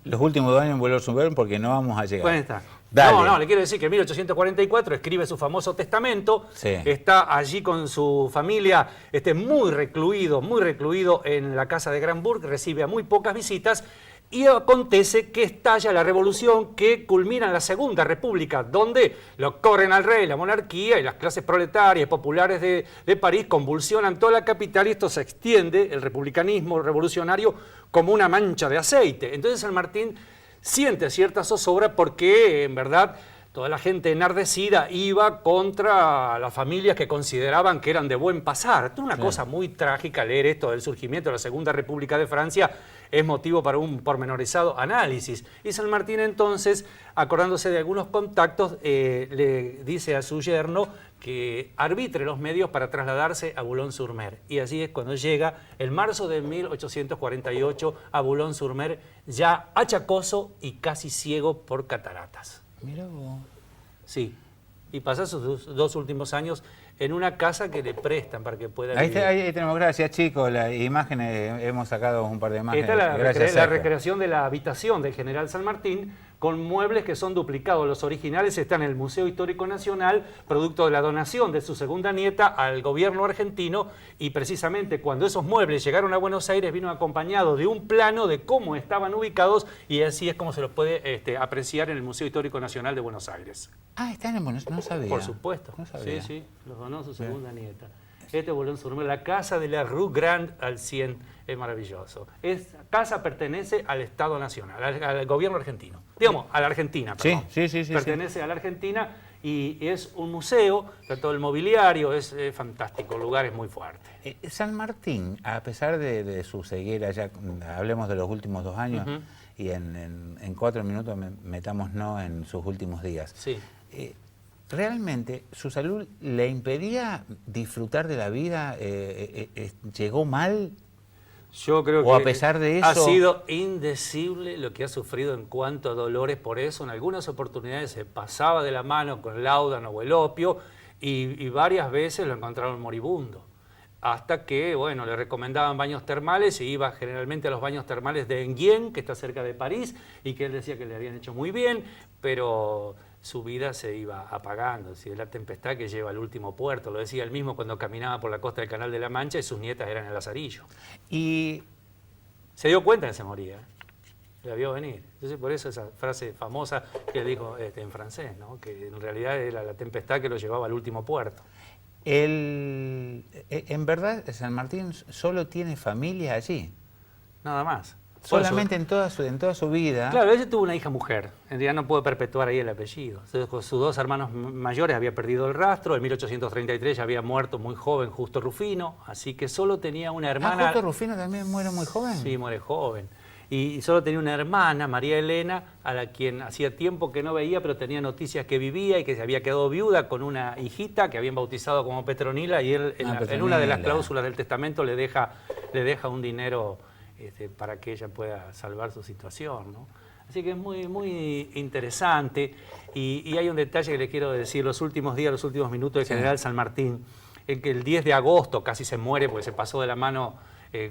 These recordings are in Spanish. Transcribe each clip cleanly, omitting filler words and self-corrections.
los últimos 2 años en Boulogne-sur-Mer porque no vamos a llegar. Bueno, está. Dale. No, le quiero decir que en 1844 escribe su famoso testamento, Sí. está allí con su familia, muy recluido en la casa de Granburg, recibe a muy pocas visitas, y acontece que estalla la revolución que culmina en la Segunda República, donde lo corren al rey, la monarquía y las clases proletarias populares de París convulsionan toda la capital y esto se extiende, el republicanismo revolucionario, como una mancha de aceite. Entonces San Martín siente cierta zozobra porque, en verdad, toda la gente enardecida iba contra las familias que consideraban que eran de buen pasar. Es una cosa muy trágica leer esto del surgimiento de la Segunda República de Francia, es motivo para un pormenorizado análisis. Y San Martín entonces, acordándose de algunos contactos, le dice a su yerno que arbitre los medios para trasladarse a Boulogne-sur-Mer. Y así es cuando llega, en marzo de 1848, a Boulogne-sur-Mer, ya achacoso y casi ciego por cataratas. Mirá vos. Sí, y pasa sus 2 últimos años en una casa que le prestan para que pueda Ahí, vivir. ahí tenemos, gracias chicos, las imágenes, hemos sacado un par de imágenes. Esta es Gracias, la Sergio. recreación de la habitación del general San Martín, con muebles que son duplicados. Los originales están en el Museo Histórico Nacional, producto de la donación de su segunda nieta al gobierno argentino, y precisamente cuando esos muebles llegaron a Buenos Aires vino acompañado de un plano de cómo estaban ubicados, y así es como se los puede apreciar en el Museo Histórico Nacional de Buenos Aires. Ah, están en Buenos Aires, no sabía. Por supuesto, No sabía. sí, los donó su segunda nieta. Boulogne-sur-Mer, la casa de la Rue Grande al 100, es maravilloso. Esta casa pertenece al Estado Nacional, al gobierno argentino. Digamos, a la Argentina, perdón. Sí. Pertenece a la Argentina y es un museo, todo el mobiliario, es fantástico, el lugar es muy fuerte. San Martín, a pesar de su ceguera, ya hablemos de los últimos 2 años, y en 4 minutos metámonos en sus últimos días. Sí. ¿Realmente su salud le impedía disfrutar de la vida? ¿Llegó mal? Yo creo o que a pesar de eso, ha sido indecible lo que ha sufrido en cuanto a dolores. Por eso en algunas oportunidades se pasaba de la mano con el láudano o el opio y varias veces lo encontraron moribundo. Hasta que, bueno, le recomendaban baños termales y iba generalmente a los baños termales de Enghien, que está cerca de París, y que él decía que le habían hecho muy bien, pero su vida se iba apagando. Es decir, la tempestad que lleva al último puerto, lo decía él mismo cuando caminaba por la costa del Canal de la Mancha y sus nietas eran el Lazarillo. y Se dio cuenta que se moría, la vio venir. Entonces por eso esa frase famosa que dijo en francés, ¿no? Que en realidad era la tempestad que lo llevaba al último puerto. en verdad San Martín solo tiene familia allí. Nada más. Solamente en toda su vida. Claro, ella tuvo una hija mujer, en realidad no pudo perpetuar ahí el apellido. Entonces, con sus 2 hermanos mayores había perdido el rastro, en 1833 ya había muerto muy joven Justo Rufino, así que solo tenía una hermana. ¿Justo Rufino también muere muy joven? Sí, muere joven. Y solo tenía una hermana, María Elena, a la quien hacía tiempo que no veía, pero tenía noticias que vivía y que se había quedado viuda con una hijita que habían bautizado como Petronila, y él en una de las cláusulas del testamento le deja un dinero para que ella pueda salvar su situación, ¿no? Así que es muy interesante. Y hay un detalle que le quiero decir: los últimos días, los últimos minutos del general San Martín, en que el 10 de agosto casi se muere porque se pasó de la mano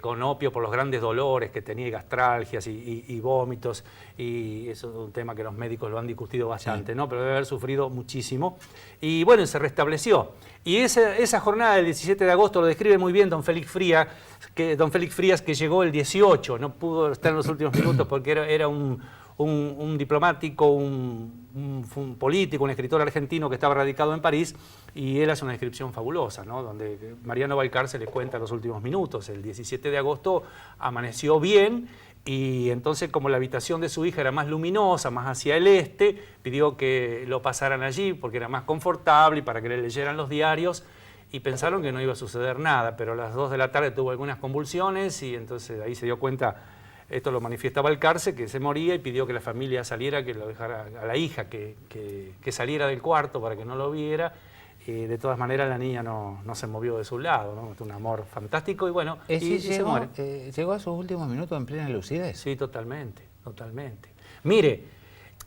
con opio por los grandes dolores que tenía, y gastralgias y vómitos, y eso es un tema que los médicos lo han discutido bastante, ¿no? Pero debe haber sufrido muchísimo. Y bueno, se restableció. Y esa jornada del 17 de agosto lo describe muy bien don Félix Frías, que llegó el 18, no pudo estar en los últimos minutos porque era un diplomático, un político, un escritor argentino que estaba radicado en París, y él hace una descripción fabulosa, ¿no? Donde Mariano Balcarce le cuenta los últimos minutos. El 17 de agosto amaneció bien, y entonces, como la habitación de su hija era más luminosa, más hacia el este, pidió que lo pasaran allí porque era más confortable y para que le leyeran los diarios, y pensaron que no iba a suceder nada, pero a las 2 de la tarde tuvo algunas convulsiones y entonces ahí se dio cuenta. Esto lo manifiesta Balcarce, que se moría, y pidió que la familia saliera, que lo dejara a la hija, que saliera del cuarto para que no lo viera. De todas maneras la niña no se movió de su lado, ¿no? Un amor fantástico, y bueno, y se muere. ¿Llegó a sus últimos minutos en plena lucidez? Sí, totalmente. Mire,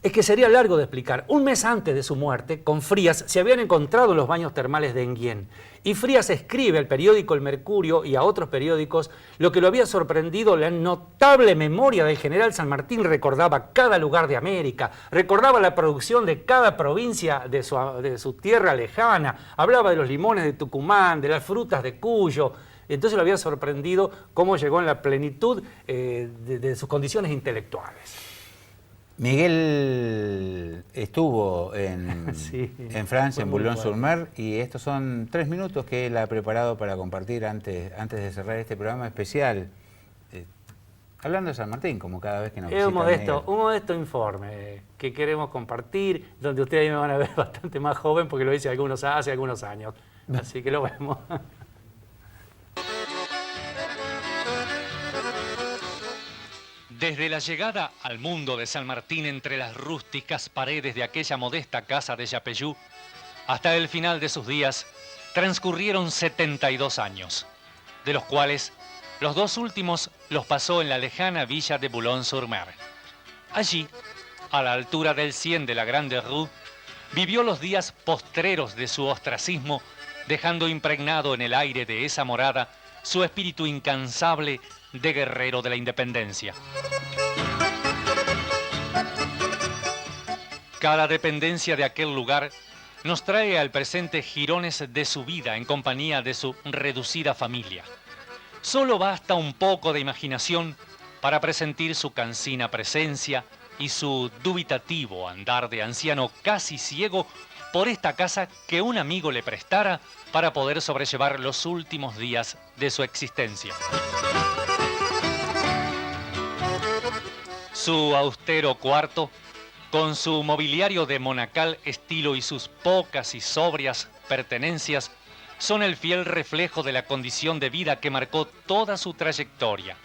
es que sería largo de explicar. Un mes antes de su muerte, con Frías, se habían encontrado en los baños termales de Enghien. Y Frías escribe al periódico El Mercurio y a otros periódicos lo que lo había sorprendido, la notable memoria del general San Martín. Recordaba cada lugar de América, recordaba la producción de cada provincia de su tierra lejana, hablaba de los limones de Tucumán, de las frutas de Cuyo. Entonces lo había sorprendido cómo llegó en la plenitud de sus condiciones intelectuales. Miguel estuvo en, Sí, en Francia, en muy Boulogne-sur-Mer, y estos son 3 minutos que él ha preparado para compartir antes de cerrar este programa especial. Hablando de San Martín, como cada vez que nos Es visita un Miguel. modesto informe que queremos compartir, donde ustedes ahí me van a ver bastante más joven porque lo hice hace algunos años. Así que lo vemos. Desde la llegada al mundo de San Martín entre las rústicas paredes de aquella modesta casa de Yapeyú, hasta el final de sus días, transcurrieron 72 años, de los cuales los 2 últimos los pasó en la lejana villa de Boulogne-sur-Mer. Allí, a la altura del 100 de la Grande Rue, vivió los días postreros de su ostracismo, dejando impregnado en el aire de esa morada su espíritu incansable de guerrero de la independencia. Cada dependencia de aquel lugar nos trae al presente jirones de su vida en compañía de su reducida familia. Solo basta un poco de imaginación para presentir su cansina presencia y su dubitativo andar de anciano casi ciego por esta casa que un amigo le prestara para poder sobrellevar los últimos días de su existencia. Su austero cuarto, con su mobiliario de monacal estilo y sus pocas y sobrias pertenencias, son el fiel reflejo de la condición de vida que marcó toda su trayectoria,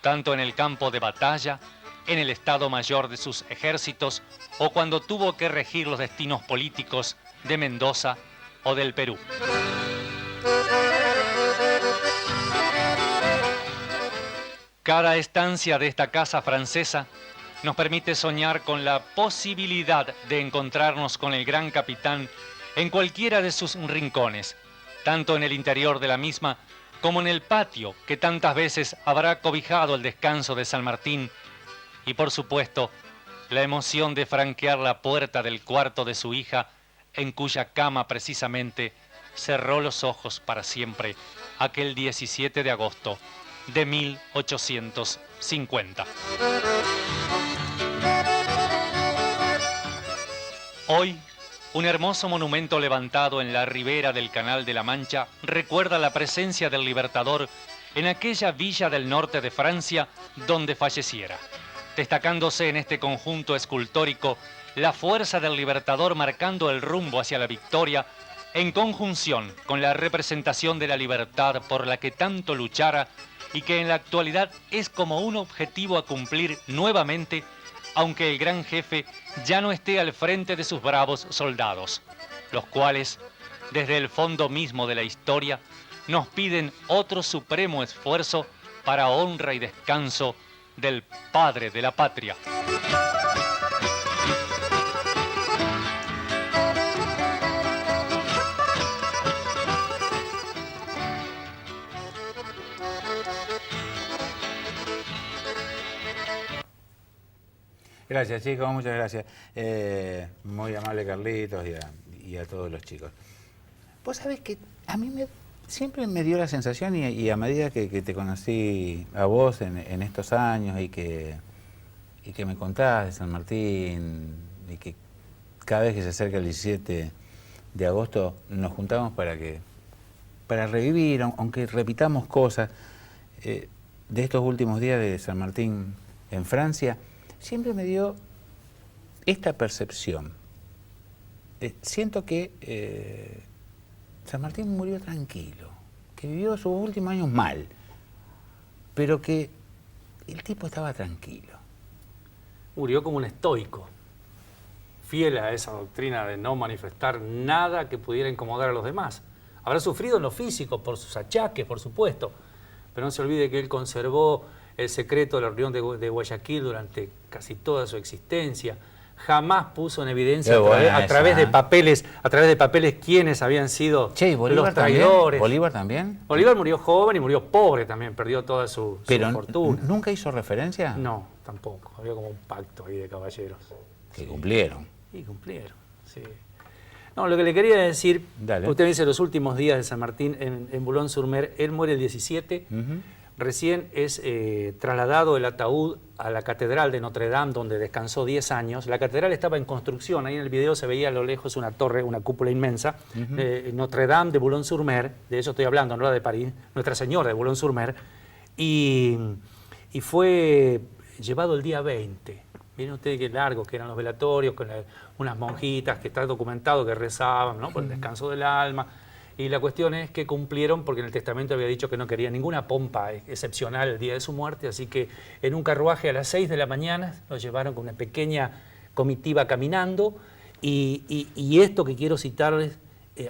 tanto en el campo de batalla, en el Estado Mayor de sus ejércitos o cuando tuvo que regir los destinos políticos de Mendoza o del Perú. Cada estancia de esta casa francesa nos permite soñar con la posibilidad de encontrarnos con el gran capitán en cualquiera de sus rincones, tanto en el interior de la misma como en el patio que tantas veces habrá cobijado el descanso de San Martín y, por supuesto, la emoción de franquear la puerta del cuarto de su hija, en cuya cama precisamente cerró los ojos para siempre aquel 17 de agosto de 1850. Hoy, un hermoso monumento levantado en la ribera del Canal de la Mancha recuerda la presencia del Libertador en aquella villa del norte de Francia donde falleciera, destacándose en este conjunto escultórico la fuerza del Libertador marcando el rumbo hacia la victoria en conjunción con la representación de la libertad por la que tanto luchara y que en la actualidad es como un objetivo a cumplir nuevamente, aunque el gran jefe ya no esté al frente de sus bravos soldados, los cuales, desde el fondo mismo de la historia, nos piden otro supremo esfuerzo para honra y descanso del padre de la patria. Gracias, chicos, muchas gracias. Muy amable Carlitos y a todos los chicos. Vos sabés que a mí siempre me dio la sensación, y a medida que te conocí a vos en estos años y que me contabas de San Martín, y que cada vez que se acerca el 17 de agosto nos juntamos para revivir, aunque repitamos cosas de estos últimos días de San Martín en Francia, siempre me dio esta percepción. Siento que San Martín murió tranquilo, que vivió sus últimos años mal, pero que el tipo estaba tranquilo. Murió como un estoico, fiel a esa doctrina de no manifestar nada que pudiera incomodar a los demás. Habrá sufrido en lo físico por sus achaques, por supuesto, pero no se olvide que él conservó el secreto de la reunión de Guayaquil durante casi toda su existencia. jamás puso en evidencia Qué a buena través esa, de papeles quiénes habían sido Che, ¿y Bolívar los también? traidores. ¿Bolívar también? Bolívar murió joven y murió pobre también, perdió toda su Pero fortuna. ¿nunca hizo referencia? No, tampoco. Había como un pacto ahí de caballeros. Que cumplieron. Y cumplieron, sí. No, lo que le quería decir, Dale. usted dice los últimos días de San Martín en Boulogne-sur-Mer, él muere el 17, recién es trasladado el ataúd a la Catedral de Notre Dame, donde descansó 10 años. La catedral estaba en construcción, ahí en el video se veía a lo lejos una torre, una cúpula inmensa, Notre Dame de Boulogne-sur-Mer, de eso estoy hablando, no la de París, Nuestra Señora de Boulogne-sur-Mer, y fue llevado el día 20. Miren ustedes qué largos que eran los velatorios, con unas monjitas que está documentado que rezaban, ¿no?, por el descanso del alma. Y la cuestión es que cumplieron porque en el testamento había dicho que no quería ninguna pompa excepcional el día de su muerte, así que en un carruaje a las 6 de la mañana lo llevaron con una pequeña comitiva caminando. Y esto que quiero citarles,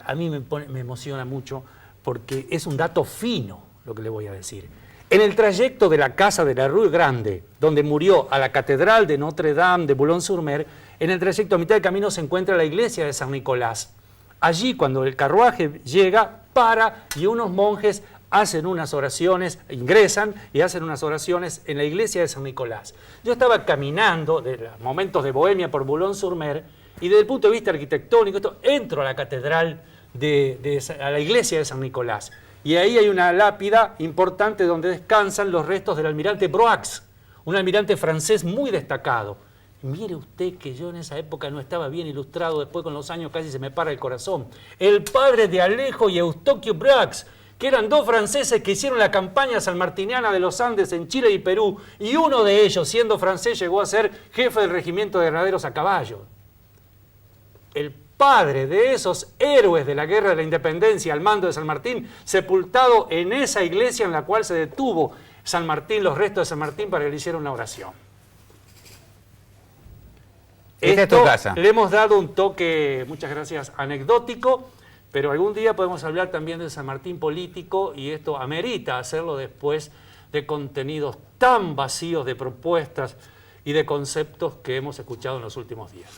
a mí me emociona mucho porque es un dato fino lo que le voy a decir. En el trayecto de la casa de la Rue Grande, donde murió, a la catedral de Notre Dame de Boulogne-sur-Mer, en el trayecto a mitad de camino se encuentra la iglesia de San Nicolás. Allí, cuando el carruaje llega, para y unos monjes hacen unas oraciones, ingresan y hacen unas oraciones en la iglesia de San Nicolás. Yo estaba caminando de los momentos de bohemia por Boulogne-sur-Mer y desde el punto de vista arquitectónico, entro a la catedral, a la iglesia de San Nicolás. Y ahí hay una lápida importante donde descansan los restos del almirante Broix, un almirante francés muy destacado. Mire usted que yo en esa época no estaba bien ilustrado, después con los años casi se me para el corazón. El padre de Alejo y Eustoquio Broix, que eran dos franceses que hicieron la campaña sanmartiniana de los Andes en Chile y Perú, y uno de ellos, siendo francés, llegó a ser jefe del regimiento de granaderos a caballo. El padre de esos héroes de la Guerra de la Independencia al mando de San Martín, sepultado en esa iglesia en la cual se detuvo San Martín, los restos de San Martín, para que le hiciera una oración. Esta es tu casa. Le hemos dado un toque, muchas gracias, anecdótico, pero algún día podemos hablar también del San Martín político y esto amerita hacerlo después de contenidos tan vacíos de propuestas y de conceptos que hemos escuchado en los últimos días.